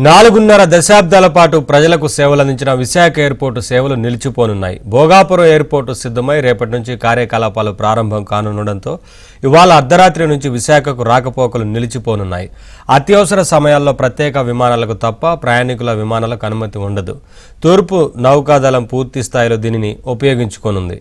4.5 దశాబ్దాల పాటు ప్రజలకు సేవలందించిన విశాఖ ఎయిర్పోర్టు సేవలు నిలిచిపోనున్నాయి. భోగాపురం ఎయిర్పోర్టు సిద్ధమై రేపటి నుంచి కార్యకలాపాలు ప్రారంభం కానుండడంతో ఇవాళ అర్ధరాత్రి నుంచి విశాఖకు రాకపోకలు నిలిచిపోనున్నాయి. అత్యవసర సమయాల్లో ప్రత్యేక విమానాలకు తప్ప ప్రయాణికుల విమానాలకు అనుమతి ఉండదు. తూర్పు నౌకాదళం పూర్తి స్థాయిలో దీనిని ఉపయోగించుకోనుంది.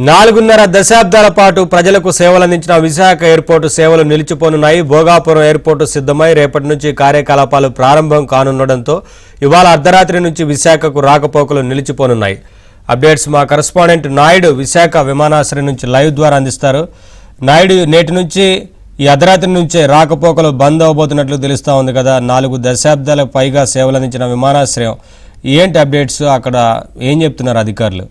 నాలుగున్నర దశాబ్దాల పాటు ప్రజలకు సేవలందించిన విశాఖ ఎయిర్పోర్టు సేవలు నిలిచిపోనున్నాయి. భోగాపురం ఎయిర్పోర్టు సిద్ధమై రేపటి నుంచి కార్యకలాపాలు ప్రారంభం కానుండడంతో ఇవాళ అర్ధరాత్రి నుంచి విశాఖకు రాకపోకలు నిలిచిపోనున్నాయి. అప్డేట్స్ మా కరెస్పాండెంట్ నాయుడు విశాఖ విమానాశ్రయం నుంచి లైవ్ ద్వారా అందిస్తారు. నాయుడు, నేటి నుంచి ఈ అర్ధరాత్రి నుంచే రాకపోకలు బంద్ అవబోతున్నట్లు తెలుస్తూ ఉంది కదా. 4 దశాబ్దాలకు పైగా సేవలందించిన విమానాశ్రయం, ఏంటి అప్డేట్స్, అక్కడ ఏం చెప్తున్నారు అధికారులు?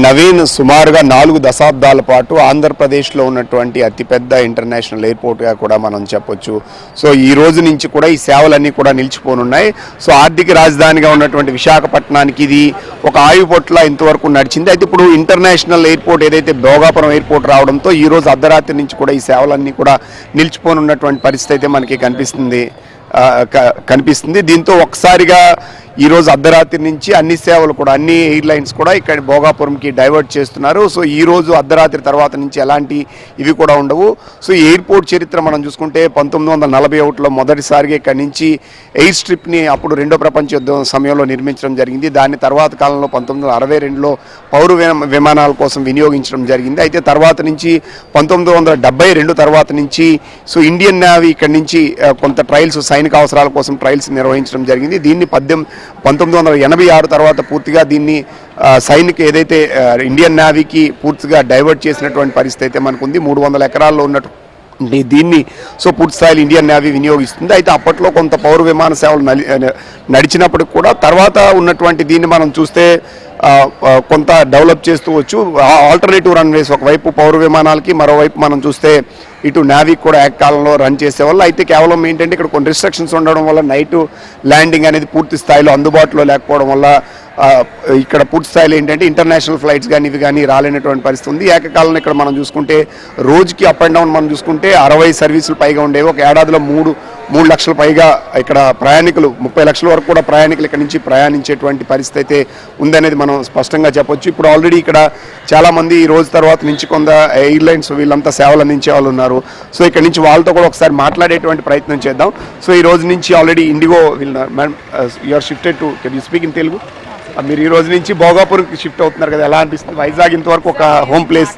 నవీన్, సుమారుగా 4 దశాబ్దాల పాటు ఆంధ్రప్రదేశ్లో ఉన్నటువంటి అతిపెద్ద ఇంటర్నేషనల్ ఎయిర్పోర్ట్గా కూడా మనం చెప్పొచ్చు. సో ఈ రోజు నుంచి కూడా ఈ సేవలన్నీ కూడా నిలిచిపోనున్నాయి. సో ఆర్థిక రాజధానిగా ఉన్నటువంటి విశాఖపట్నానికి ఇది ఒక ఆయుపొట్ల ఇంతవరకు నడిచింది. అయితే ఇప్పుడు ఇంటర్నేషనల్ ఎయిర్పోర్ట్ ఏదైతే భోగాపురం ఎయిర్పోర్ట్ రావడంతో ఈ రోజు అర్ధరాత్రి నుంచి కూడా ఈ సేవలన్నీ కూడా నిలిచిపోనున్నటువంటి పరిస్థితి అయితే మనకి కనిపిస్తుంది. దీంతో ఒకసారిగా ఈరోజు అర్ధరాత్రి నుంచి అన్ని సేవలు కూడా, అన్ని ఎయిర్లైన్స్ కూడా ఇక్కడ భోగాపురంకి డైవర్ట్ చేస్తున్నారు. సో ఈరోజు అర్ధరాత్రి తర్వాత నుంచి ఎలాంటి ఇవి కూడా ఉండవు. సో ఎయిర్పోర్ట్ చరిత్ర మనం చూసుకుంటే 1941లో మొదటిసారిగా ఇక్కడ నుంచి ఎయిర్ స్ట్రిప్ని అప్పుడు రెండో ప్రపంచ యుద్ధం సమయంలో నిర్మించడం జరిగింది. దాని తర్వాత కాలంలో 1962లో పౌర విమానాల కోసం వినియోగించడం జరిగింది. అయితే తర్వాత నుంచి 1972 తర్వాత నుంచి సో ఇండియన్ నేవీ ఇక్కడ నుంచి కొంత ట్రయల్స్, సైనిక అవసరాల కోసం ట్రయల్స్ నిర్వహించడం జరిగింది. దీన్ని 1986 తర్వాత పూర్తిగా దీన్ని సైనిక ఏదైతే ఇండియన్ నేవీకి పూర్తిగా డైవర్ట్ చేసినటువంటి పరిస్థితి అయితే మనకుంది. 300 ఎకరాల్లో ఉన్నటువంటి దీన్ని సో పూర్తి స్థాయిలో ఇండియన్ నేవీ వినియోగిస్తుంది. అయితే అప్పట్లో కొంత పౌర విమాన సేవలు నడిచినప్పటికి కూడా తర్వాత ఉన్నటువంటి దీన్ని మనం చూస్తే కొంత డెవలప్ చేస్తూ వచ్చు. ఆల్టర్నేటివ్ రన్వేస్, ఒకవైపు పౌర విమానాలకి, మరోవైపు మనం చూస్తే ఇటు నేవీకి కూడా ఏకకాలంలో రన్ చేసేవాళ్ళు. అయితే కేవలం ఏంటంటే ఇక్కడ కొన్ని రిస్ట్రిక్షన్స్ ఉండడం వల్ల నైట్ ల్యాండింగ్ అనేది పూర్తి స్థాయిలో అందుబాటులో లేకపోవడం వల్ల ఇక్కడ పూర్తి స్థాయిలో ఏంటంటే ఇంటర్నేషనల్ ఫ్లైట్స్ కానీ ఇవి కానీ రాలేనటువంటి పరిస్థితి ఉంది. ఏకకాలంలో ఇక్కడ మనం చూసుకుంటే రోజుకి అప్ అండ్ డౌన్ మనం చూసుకుంటే 60 సర్వీసులు పైగా ఉండేవి. ఒక ఏడాదిలో 3 లక్షల పైగా ఇక్కడ ప్రయాణికులు, 30 లక్షల వరకు కూడా ప్రయాణికులు ఇక్కడ నుంచి ప్రయాణించేటువంటి పరిస్థితి అయితే ఉందనేది మనం స్పష్టంగా చెప్పొచ్చు. ఇప్పుడు ఆల్రెడీ ఇక్కడ చాలామంది ఈ రోజు తర్వాత నుంచి కొంత ఎయిర్లైన్స్ వీళ్ళంతా సేవలు అందించే వాళ్ళు ఉన్నారు. సో ఇక్కడ నుంచి వాళ్ళతో కూడా ఒకసారి మాట్లాడేటువంటి ప్రయత్నం చేద్దాం. సో ఈ రోజు నుంచి already IndiGo madam you are shifted to, can you speak in Telugu? మీరు ఈ రోజు నుంచి భోగాపురంకి షిఫ్ట్ అవుతున్నారు కదా, ఎలా అనిపిస్తుంది? వైజాగ్ ఇంతవరకు ఒక హోమ్ ప్లేస్.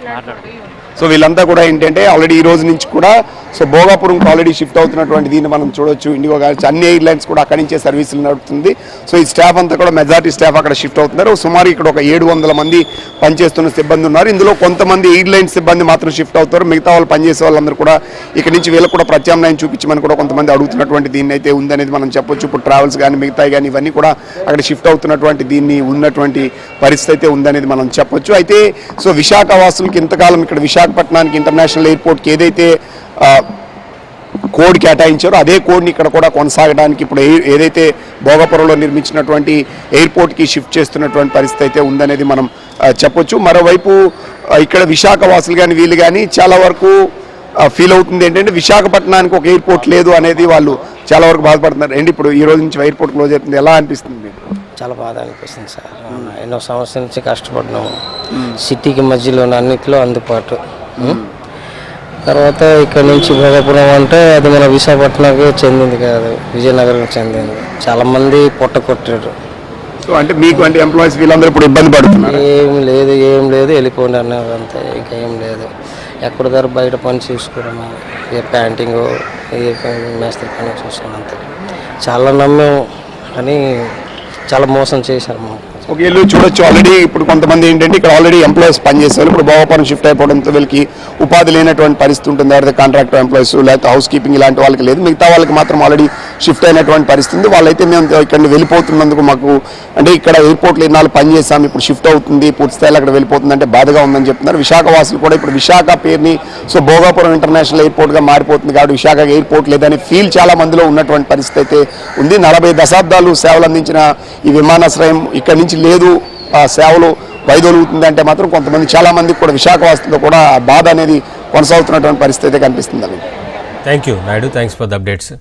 సో వీళ్ళంతా కూడా ఏంటంటే ఆల్రెడీ ఈ రోజు నుంచి కూడా సో భోగాపురంకి ఆల్రెడీ షిఫ్ట్ అవుతున్నటువంటి దీన్ని మనం చూడొచ్చు. ఇండిగో కావచ్చు, అన్ని ఎయిర్లైన్స్ కూడా అక్కడి నుంచే సర్వీసులు నడుపుతుంది. సో ఈ స్టాఫ్ అంతా కూడా మెజారిటీ స్టాఫ్ అక్కడ షిఫ్ట్ అవుతున్నారు. సుమారు ఇక్కడ ఒక 700 మంది పనిచేస్తున్న సిబ్బంది ఉన్నారు. ఇందులో కొంతమంది ఎయిర్లైన్స్ సిబ్బంది మాత్రం షిఫ్ట్ అవుతారు. మిగతా వాళ్ళు పనిచేసే వాళ్ళందరూ కూడా ఇక్కడ నుంచి వీళ్ళకి కూడా ప్రత్యామ్నాయం చూపించమని కూడా కొంతమంది అడుగుతున్నటువంటి దీన్ని అయితే ఉందనేది మనం చెప్పొచ్చు. ఇప్పుడు ట్రావెల్స్ కానీ మిగతాయి కానీ ఇవన్నీ కూడా అక్కడ షిఫ్ట్ అవుతున్నటువంటి దీన్ని ఉన్నటువంటి పరిస్థితి అయితే ఉందనేది మనం చెప్పొచ్చు. అయితే సో విశాఖ వాసులకి ఇంతకాలం ఇక్కడ విశాఖపట్నానికి ఇంటర్నేషనల్ ఎయిర్పోర్ట్కి ఏదైతే కోడ్ కేటాయించారో అదే కోడ్ని ఇక్కడ కూడా కొనసాగడానికి ఇప్పుడు ఏదైతే భోగాపురంలో నిర్మించినటువంటి ఎయిర్పోర్ట్కి షిఫ్ట్ చేస్తున్నటువంటి పరిస్థితి అయితే ఉందనేది మనం చెప్పొచ్చు. మరోవైపు ఇక్కడ విశాఖ వాసులు కానీ వీళ్ళు కానీ చాలా వరకు ఫీల్ అవుతుంది ఏంటంటే విశాఖపట్నానికి ఒక ఎయిర్పోర్ట్ లేదు అనేది వాళ్ళు చాలా వరకు బాధపడుతున్నారు. ఏంటి ఇప్పుడు ఈ రోజు నుంచి ఎయిర్పోర్ట్ క్లోజ్ అవుతుంది, ఎలా అనిపిస్తుంది? చాలా బాధ అనిపిస్తుంది సార్. ఎన్నో సంవత్సరాల నుంచి కష్టపడినాము. సిటీకి మధ్యలో అన్నింటిలో అందుబాటు. తర్వాత ఇక్కడ నుంచి భోగాపురం అంటే అది మన విశాఖపట్నంకి చెందింది కాదు, విజయనగరం చెందింది. చాలామంది పొట్ట కొట్టారు. సో అంటే మీకు అంటే ఎంప్లాయీస్ వీళ్ళందరూ ఇప్పుడు ఇబ్బంది పడుతున్నారు? ఏం లేదు వెళ్ళిపోండి అన్నారు, అంతే. ఇంకా ఏం లేదు. ఎక్కడ దగ్గర బయట పని చూసుకోవడం, ఏ ప్యాంటింగ్, ఏ మేస్త్రి పని చూసుకోవడం, అంతే. చాలా నమ్మాము కానీ చాలా మోసం చేశారు మాకు. ఒక ఇల్లు చూడొచ్చు. ఆల్రెడీ ఇప్పుడు కొంతమంది ఏంటంటే ఇక్కడ ఆల్రెడీ ఎంప్లాయీస్ పనిచేసేవాళ్ళు ఇప్పుడు భోగాపురం షిఫ్ట్ అయిపోవడంతో వీళ్ళకి ఉపాధి లేనటువంటి పరిస్థితి ఉంటుంది. ఎవరైతే కాంట్రాక్టర్ ఎంప్లాయీస్ లేకపోతే హౌస్ కీపింగ్ ఇలాంటి వాళ్ళకి లేదు, మిగతా వాళ్ళకి మాత్రం ఆల్రెడీ షిఫ్ట్ అయినటువంటి పరిస్థితి ఉంది. వాళ్ళైతే మేము ఇక్కడ వెళ్ళిపోతున్నందుకు మాకు అంటే ఇక్కడ ఎయిర్పోర్ట్లో ఎన్నాళ్ళు పనిచేసాం, ఇప్పుడు షిఫ్ట్ అవుతుంది పూర్తి స్థాయిలో అక్కడ వెళ్ళిపోతుంది అంటే బాధగా ఉందని చెప్తున్నారు. విశాఖ వాసులు కూడా ఇప్పుడు విశాఖ పేరుని సో భోగాపురం ఇంటర్నేషనల్ ఎయిర్పోర్ట్గా మారిపోతుంది కాబట్టి విశాఖ ఎయిర్పోర్ట్ లేదని ఫీల్ చాలా మందిలో ఉన్నటువంటి పరిస్థితి అయితే ఉంది. 40 దశాబ్దాలు సేవలు అందించిన ఈ విమానాశ్రయం ఇక్కడి నుంచి లేదు, ఆ సేవలు వైదొలుగుతుంది అంటే మాత్రం కొంతమంది చాలా మందికి కూడా విశాఖ వాసులతో కూడా బాధ అనేది కొనసాగుతున్నటువంటి పరిస్థితి అయితే కనిపిస్తుంది. Thank you Naidu, thanks for the updates.